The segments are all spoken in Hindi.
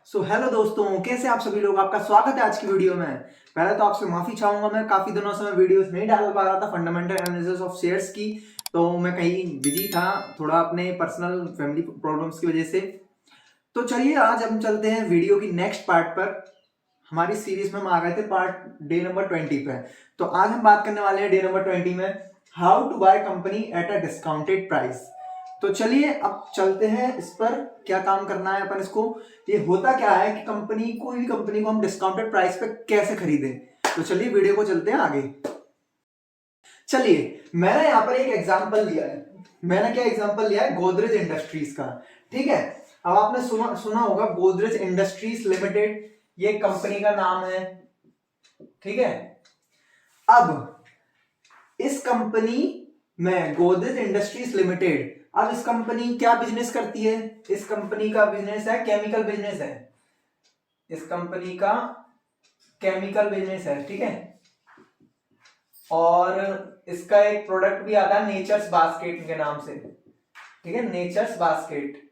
हेलो दोस्तों, कैसे आप सभी लोग। आपका स्वागत है आज की वीडियो में। पहले तो आपसे माफी चाहूंगा, मैं काफी दिनों से मैं वीडियोस नहीं डाल पा रहा था फंडामेंटल एनालिसिस ऑफ शेयर्स की। तो मैं कहीं बिजी था, थोड़ा अपने पर्सनल फैमिली प्रॉब्लम्स की वजह से। तो चलिए आज हम चलते हैं वीडियो की नेक्स्ट पार्ट पर। हमारी सीरीज में हम आ गए थे पार्ट डे नंबर 20 पे। तो आज हम बात करने वाले हैं डे नंबर 20 में how to buy company at a discounted price. तो चलिए अब चलते हैं इस पर, क्या काम करना है अपन इसको। ये होता क्या है कि कंपनी, कोई भी कंपनी को हम डिस्काउंटेड प्राइस पे कैसे खरीदें। तो चलिए वीडियो को चलते हैं आगे। चलिए मैंने यहाँ पर एक एग्जांपल लिया है। मैंने क्या एग्जांपल लिया है? गोदरेज इंडस्ट्रीज का। ठीक है, अब आपने सुना होगा गोदरेज इंडस्ट्रीज लिमिटेड, ये कंपनी का नाम है। ठीक है, अब इस कंपनी में गोदरेज इंडस्ट्रीज लिमिटेड, अब इस कंपनी क्या बिजनेस करती है? इस कंपनी का बिजनेस है, केमिकल बिजनेस है। इस कंपनी का केमिकल बिजनेस है। ठीक है, और इसका एक प्रोडक्ट भी आता है नेचर्स बास्केट के नाम से। ठीक है, नेचर्स बास्केट।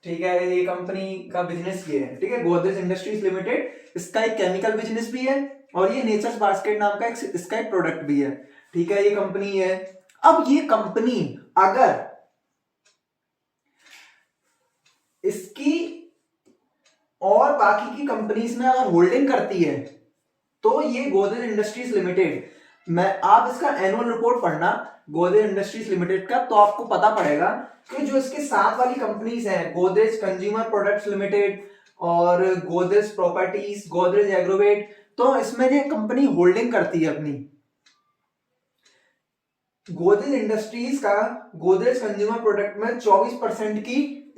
ठीक है, ये कंपनी का बिजनेस ये है। ठीक है, गोदरेज इंडस्ट्रीज लिमिटेड, इसका एक केमिकल बिजनेस भी है और ये नेचर्स बास्केट नाम का इसका एक प्रोडक्ट भी है। ठीक है, ये कंपनी है। अब ये कंपनी अगर इसकी और बाकी की कंपनीज में अगर होल्डिंग करती है तो ये गोदरेज इंडस्ट्रीज लिमिटेड, मैं आप इसका एनुअल रिपोर्ट पढ़ना गोदरेज इंडस्ट्रीज लिमिटेड का, तो आपको पता पड़ेगा कि जो इसके साथ वाली कंपनीज हैं, गोदरेज कंज्यूमर प्रोडक्ट्स लिमिटेड और गोदरेज प्रॉपर्टीज, गोदरेज एग्रोवेट, तो इसमें ये कंपनी होल्डिंग करती है अपनी। गोदरेज इंडस्ट्रीज का गोदरेज कंज्यूमर प्रोडक्ट में 24% की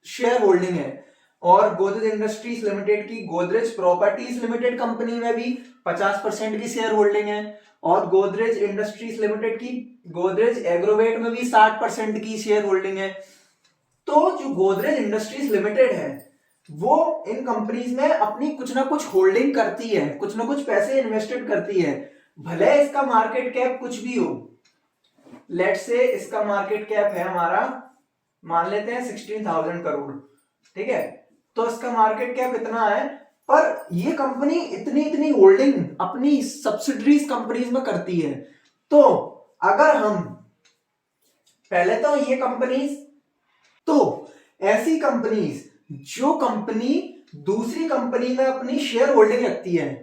शेयर होल्डिंग है और गोदरेज इंडस्ट्रीज लिमिटेड की गोदरेज प्रॉपर्टीज लिमिटेड कंपनी में भी 50% की शेयर होल्डिंग है और गोदरेज इंडस्ट्रीज लिमिटेड की गोदरेज एग्रोवेट में भी 60% की शेयर होल्डिंग है। तो जो गोदरेज इंडस्ट्रीज लिमिटेड है वो इन कंपनीज में अपनी कुछ ना कुछ होल्डिंग करती है, कुछ ना कुछ पैसे इन्वेस्टेड करती है, भले इसका मार्केट कैप कुछ भी हो। लेट से इसका मार्केट कैप है हमारा, मान लेते हैं 16,000 करोड़। ठीक है, तो इसका मार्केट कैप इतना है, पर ये कंपनी इतनी इतनी होल्डिंग अपनी सब्सिडरीज कंपनीज में करती है। तो अगर हम पहले तो ये कंपनीज, तो ऐसी कंपनीज जो कंपनी दूसरी कंपनी में अपनी शेयर होल्डिंग रखती है,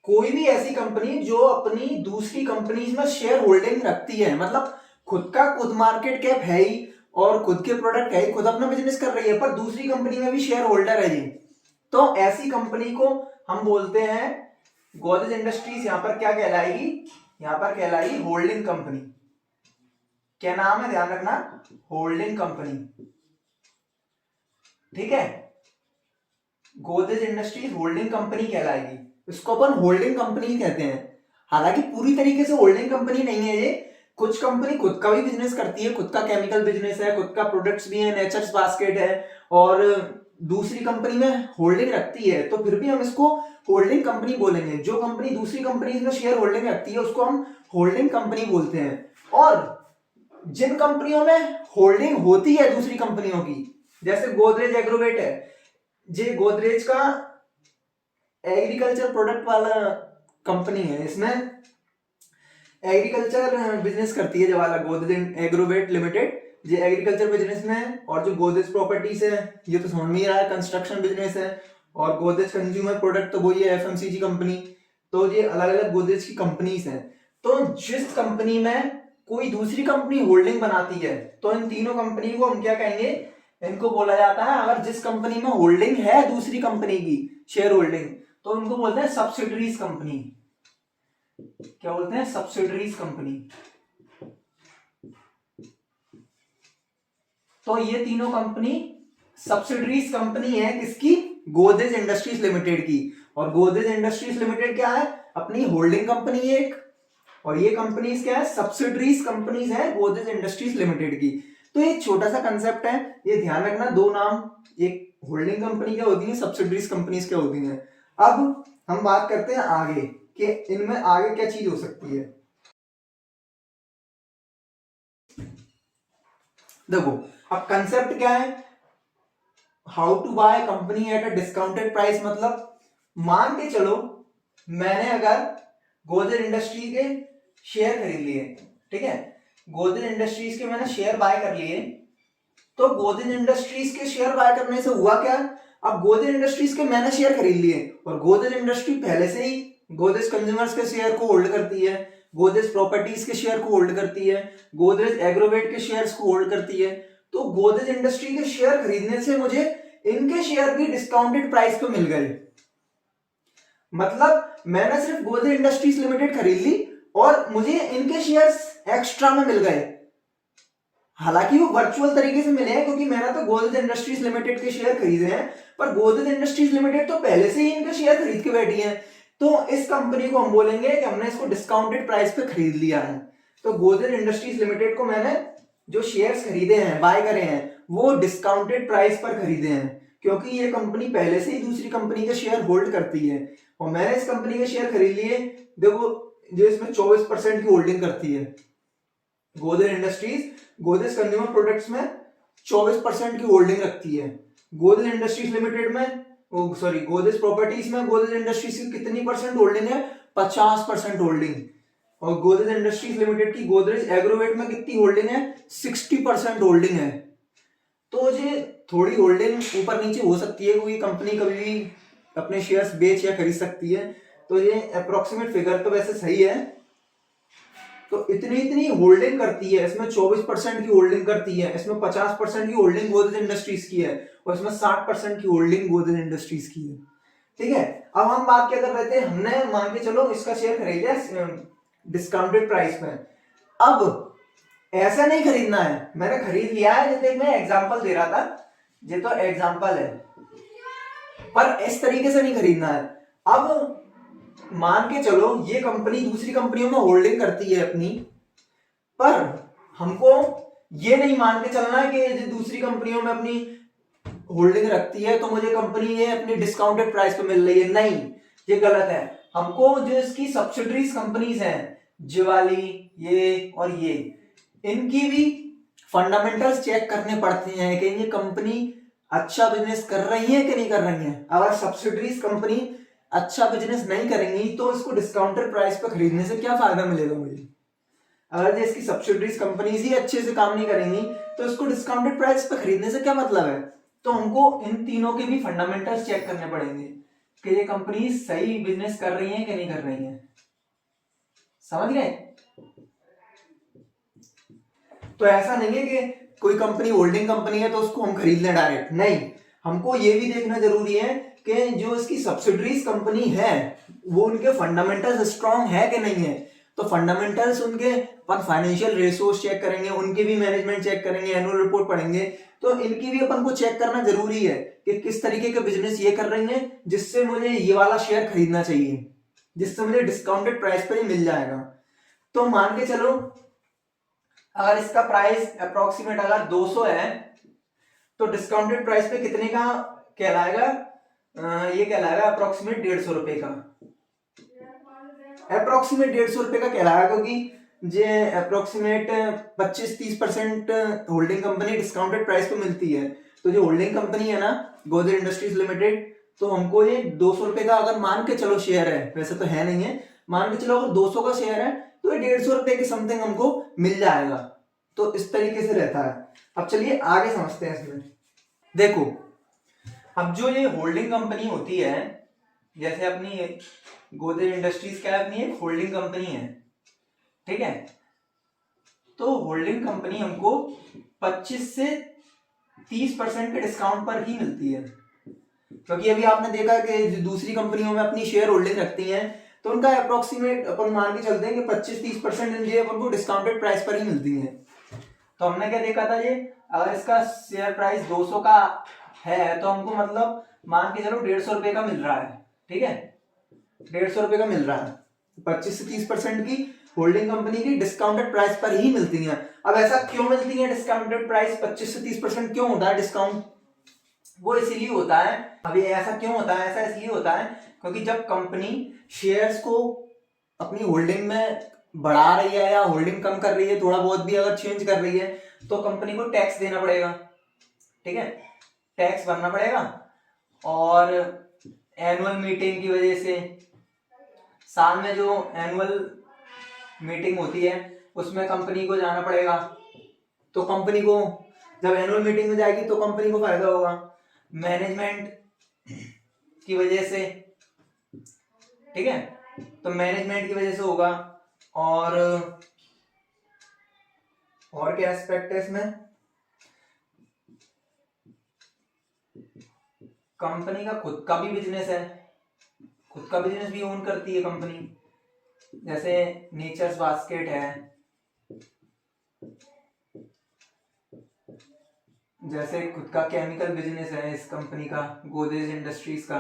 कोई भी ऐसी कंपनी जो अपनी दूसरी कंपनीज में शेयर होल्डिंग रखती है, मतलब खुद का खुद मार्केट कैप है ही और खुद के प्रोडक्ट है ही, खुद अपना बिजनेस कर रही है, पर दूसरी कंपनी में भी शेयर होल्डर है जी, तो ऐसी कंपनी को हम बोलते हैं गोदरेज इंडस्ट्रीज। यहां पर क्या कहलाएगी? यहां पर कहलाएगी होल्डिंग कंपनी। क्या नाम है, ध्यान रखना, होल्डिंग कंपनी। ठीक है, गोदरेज इंडस्ट्रीज होल्डिंग कंपनी कहलाएगी, इसको अपन होल्डिंग कंपनी कहते हैं। हालांकि पूरी तरीके से होल्डिंग कंपनी नहीं है ये, कुछ कंपनी खुद का भी बिजनेस करती है, खुद का केमिकल बिजनेस है, खुद का प्रोडक्ट्स भी है, नेचर्स बास्केट है, और दूसरी कंपनी में होल्डिंग रखती है, तो फिर भी हम इसको होल्डिंग कंपनी बोलेंगे। जो कंपनी दूसरी कंपनी में शेयर होल्डिंग रखती है उसको हम होल्डिंग कंपनी बोलते हैं। और जिन कंपनियों में होल्डिंग होती है दूसरी कंपनियों की, जैसे गोदरेज एग्रोवेट है, जे गोदरेज का एग्रीकल्चर प्रोडक्ट वाला कंपनी है, इसमें एग्रीकल्चर बिजनेस करती है, जो वाला गोदरेज एग्रोवेट लिमिटेड, जो एग्रीकल्चर बिजनेस में है। और जो गोदरेज प्रॉपर्टीज है ये तो समझ में ही रहा है, कंस्ट्रक्शन बिजनेस है। और गोदरेज कंज्यूमर प्रोडक्ट तो वही है, एफएमसीजी कंपनी। तो ये अलग अलग गोदरेज की कंपनीज हैं। तो जिस कंपनी में कोई दूसरी कंपनी होल्डिंग बनाती है, तो इन तीनों कंपनी को हम क्या कहेंगे? इनको बोला जाता है, अगर जिस कंपनी में होल्डिंग है दूसरी कंपनी की शेयर होल्डिंग, तो उनको बोलते हैं सब्सिडरीज कंपनी। क्या बोलते हैं? Subsidiaries company. तो ये तीनों कंपनी सब्सिडरीज कंपनी है किसकी? गोदरेज इंडस्ट्रीज लिमिटेड की। और गोदरेज इंडस्ट्रीज लिमिटेड क्या है? अपनी होल्डिंग कंपनी एक, और ये कंपनीज क्या है? सब्सिडरीज कंपनीज है गोदरेज इंडस्ट्रीज लिमिटेड की। तो ये छोटा सा कंसेप्ट है, ये ध्यान रखना, दो नाम, एक होल्डिंग कंपनी क्या होती है, सब्सिडरीज कंपनीज क्या होती हैं। अब हम बात करते हैं आगे कि इनमें आगे क्या चीज हो सकती है। देखो अब कंसेप्ट क्या है, how to buy company at a discounted price, मतलब मान के चलो मैंने अगर गोदरेज इंडस्ट्री के शेयर खरीद लिए, ठीक है, गोदरेज इंडस्ट्रीज के मैंने शेयर बाय कर लिए, तो गोदरेज इंडस्ट्रीज के शेयर बाय करने से हुआ क्या, अब गोदरेज इंडस्ट्रीज के मैंने शेयर खरीद लिए और गोदरेज इंडस्ट्री पहले से ही गोदरेज कंज्यूमर्स के शेयर को होल्ड करती है, गोदरेज प्रॉपर्टीज के शेयर को होल्ड करती है, गोदरेज एग्रोवेट के शेयर्स को होल्ड करती है, तो गोदरेज इंडस्ट्री के शेयर खरीदने से मुझे इनके शेयर भी डिस्काउंटेड प्राइस पे मिल गए। मतलब मैंने सिर्फ गोदरेज इंडस्ट्रीज लिमिटेड खरीद ली और मुझे इनके शेयर्स एक्स्ट्रा में मिल गए, हालांकि वो वर्चुअल तरीके से मिले हैं क्योंकि मैंने तो गोदरेज इंडस्ट्रीज लिमिटेड के शेयर खरीदे हैं, पर गोदरेज इंडस्ट्रीज लिमिटेड तो पहले से ही इनके शेयर खरीद के बैठी है, तो इस कंपनी को हम बोलेंगे कि हमने इसको डिस्काउंटेड प्राइस पे खरीद लिया है। तो गोदरेज इंडस्ट्रीज लिमिटेड को मैंने जो शेयर्स खरीदे हैं, बाय करे हैं, वो डिस्काउंटेड प्राइस पर खरीदे हैं क्योंकि ये कंपनी पहले से ही दूसरी कंपनी के शेयर होल्ड करती है और मैंने इस कंपनी के शेयर खरीद लिए। देखो जो इसमें 24% की होल्डिंग करती है Godrej industries, Godrej consumer products में 24% की होल्डिंग रखती है। गोदरेज इंडस्ट्रीज लिमिटेड में सॉरी गोदरेज प्रॉपर्टीज में गोदरेज इंडस्ट्रीज की कितनी परसेंट होल्डिंग है, 50% होल्डिंग, और गोदरेज इंडस्ट्रीज लिमिटेड की गोदरेज एग्रोवेट में कितनी होल्डिंग है, 60% होल्डिंग है। तो ये थोड़ी होल्डिंग ऊपर नीचे हो सकती है क्योंकि कंपनी कभी भी अपने शेयर्स बेच या खरीद सकती है, तो ये अप्रोक्सीमेट फिगर तो वैसे सही है। तो इतनी इतनी होल्डिंग करती है, इसमें 24% की होल्डिंग करती है, इसमें 50% की होल्डिंग गोदरेज इंडस्ट्रीज की है और इसमें 60% की होल्डिंग गोदरेज इंडस्ट्रीज की है। ठीक है, अब हम बात क्या कर रहे थे, हमने मान के चलो इसका शेयर खरीद लिया डिस्काउंटेड प्राइस में। अब ऐसा नहीं खरीदना है, मैंने खरीद लिया है, जैसे मैं एग्जांपल दे रहा था, ये तो एग्जांपल है, पर इस तरीके से नहीं खरीदना है। अब मान के चलो ये कंपनी दूसरी कंपनियों में होल्डिंग करती है अपनी, पर हमको ये नहीं मान के चलना है कि दूसरी कंपनियों में अपनी होल्डिंग रखती है तो मुझे कंपनी ये अपनी डिस्काउंटेड प्राइस पे मिल रही है, नहीं, ये गलत है। हमको जो इसकी सब्सिडरीज कंपनीज हैं, जिवाली ये और ये, इनकी भी फंडामेंटल्स चेक करने पड़ते हैं कि ये कंपनी अच्छा बिजनेस कर रही है कि नहीं कर रही है। अगर सब्सिडरीज कंपनी अच्छा बिजनेस नहीं करेंगी तो इसको डिस्काउंटेड प्राइस पर खरीदने से क्या फायदा मिलेगा मुझे। अगर इसकी सब्सिडरीज कंपनीज ही अच्छे से काम नहीं करेंगी तो इसको डिस्काउंटेड प्राइस पर खरीदने से क्या मतलब है। तो हमको इन तीनों के भी फंडामेंटल्स चेक करने पड़ेंगे कि ये कंपनी सही बिजनेस कर रही है कि नहीं कर रही है। समझ गए। तो ऐसा नहीं है कि कोई कंपनी होल्डिंग कंपनी है तो उसको हम खरीद लें डायरेक्ट, नहीं, हमको ये भी देखना जरूरी है कि जो इसकी सब्सिडरीज कंपनी है वो उनके फंडामेंटल्स स्ट्रांग है कि नहीं है। तो फंडामेंटल्स उनके अपन फाइनेंशियल रिसोर्स चेक करेंगे, उनके भी मैनेजमेंट चेक करेंगे, एनुअल रिपोर्ट पढ़ेंगे, तो इनकी भी अपन को चेक करना जरूरी है कि किस तरीके का बिजनेस ये कर रही है जिससे मुझे ये वाला शेयर खरीदना चाहिए, जिससे मुझे डिस्काउंटेड प्राइस पर ही मिल जाएगा। तो मान के चलो अगर इसका प्राइस अप्रोक्सीमेट अगर 200 है तो डिस्काउंटेड प्राइस पे कितने का कहलाएगा, ये कहलाएगा अप्रोक्सीमेट 150 रुपए का, अप्रोक्सीमेट 150 रुपए का कहलाएगा क्योंकि जे approximate 25-30% holding company discounted price पे मिलती है। तो जो होल्डिंग कंपनी है ना गोदरेज इंडस्ट्रीज लिमिटेड, तो हमको ये 200 रुपए का अगर मान के चलो शेयर है, वैसे तो है नहीं है, मान के चलो अगर 200 का शेयर है तो ये 150 रुपए के समथिंग हमको मिल जाएगा। तो इस तरीके से रहता है। अब चलिए आगे समझते हैं इसमें। देखो अब जो ये होल्डिंग कंपनी होती है, जैसे अपनी गोदरेज इंडस्ट्रीज क्या अपनी एक होल्डिंग कंपनी है, ठीक है, तो होल्डिंग कंपनी हमको 25 से 30% के डिस्काउंट पर ही मिलती है, क्योंकि अभी आपने देखा कि जो दूसरी कंपनियों में अपनी शेयर होल्डिंग रखती हैं तो उनका अप्रोक्सीमेट अपन मान के चलते हैं कि 25-30% अपन को डिस्काउंटेड प्राइस पर ही मिलती है। तो हमने क्या देखा था, ये अगर इसका शेयर प्राइस 200 का है तो हमको मतलब मान के चलो 150 रुपए का मिल रहा है, ठीक है, 150 रुपए का मिल रहा है। 25 से 30% की होल्डिंग कंपनी की डिस्काउंटेड प्राइस पर ही मिलती है। अब ऐसा क्यों मिलती है डिस्काउंटेड प्राइस 25 से 30% क्यों होता है डिस्काउंट, वो इसीलिए होता है। अभी ऐसा क्यों होता है, ऐसा इसलिए होता है क्योंकि जब कंपनी शेयर्स को अपनी होल्डिंग में बढ़ा रही है या होल्डिंग कम कर रही है, थोड़ा बहुत भी अगर चेंज कर रही है तो कंपनी को टैक्स देना पड़ेगा, ठीक है। टैक्स भरना पड़ेगा, और एनुअल मीटिंग की वजह से साल में जो एनुअल मीटिंग होती है उसमें कंपनी को जाना पड़ेगा, तो कंपनी को जब एनुअल मीटिंग में जाएगी तो कंपनी को फायदा होगा। मैनेजमेंट की वजह से, ठीक है, तो मैनेजमेंट की वजह से होगा। और क्या एस्पेक्ट है इसमें, कंपनी का खुद का भी बिजनेस है, खुद का बिजनेस भी ओन करती है कंपनी, जैसे नेचर्स बास्केट है, जैसे खुद का केमिकल बिजनेस है इस कंपनी का, गोदरेज इंडस्ट्रीज का।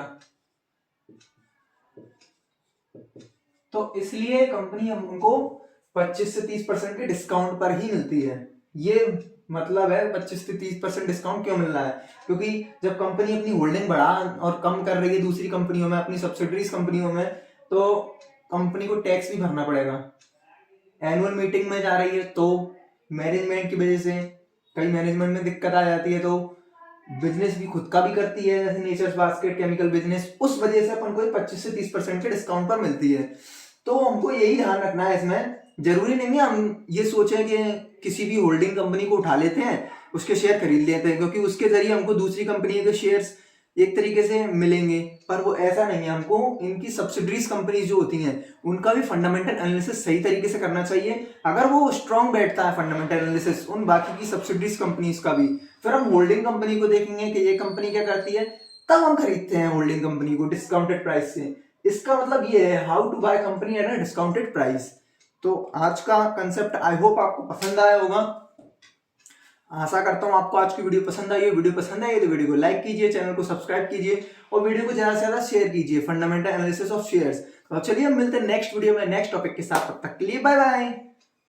तो इसलिए कंपनी हमको 25 से 30% के डिस्काउंट पर ही मिलती है। ये मतलब है 25 से 30% डिस्काउंट क्यों मिल रहा है, क्योंकि जब कंपनी अपनी होल्डिंग बढ़ा और कम कर रही है दूसरी कंपनियों में, अपनी सब्सिडरीज कंपनियों में, तो कंपनी को टैक्स भी भरना पड़ेगा। एनुअल मीटिंग में जा रही है तो मैनेजमेंट की वजह से कई मैनेजमेंट में दिक्कत आ जाती है, तो बिजनेस भी खुद का भी करती है जैसे नेचर्स बास्केट केमिकल बिजनेस, उस वजह से अपन को 25 से 30% के डिस्काउंट पर मिलती है। तो हमको यही ध्यान रखना है इसमें, जरूरी नहीं है हम ये सोचें कि किसी भी होल्डिंग कंपनी को उठा लेते हैं, उसके शेयर खरीद लेते हैं, क्योंकि उसके जरिए हमको दूसरी कंपनी के शेयर्स एक तरीके से मिलेंगे, पर वो ऐसा नहीं है। हमको इनकी सब्सिडरीज कंपनीज जो होती हैं उनका भी फंडामेंटल एनालिसिस सही तरीके से करना चाहिए। अगर वो स्ट्रांग बैठता है फंडामेंटल एनालिसिस उन बाकी की सब्सिडरीज कंपनीज का भी, फिर हम होल्डिंग कंपनी को देखेंगे कि ये कंपनी क्या करती है, तब हम खरीदते हैं होल्डिंग कंपनी को डिस्काउंटेड प्राइस से। इसका मतलब ये है how to buy company at a discounted price. तो आज का कंसेप्ट आई होप आपको पसंद आया होगा, आशा करता हूं आपको आज की वीडियो पसंद आई हो। वीडियो पसंद आई तो वीडियो को लाइक कीजिए, चैनल को सब्सक्राइब कीजिए और वीडियो को ज्यादा से ज्यादा शेयर कीजिए, फंडामेंटल एनालिसिस ऑफ शेयर्स। तो चलिए हम मिलते हैं नेक्स्ट वीडियो में नेक्स्ट टॉपिक के साथ, तब तक के लिए बाय बाय।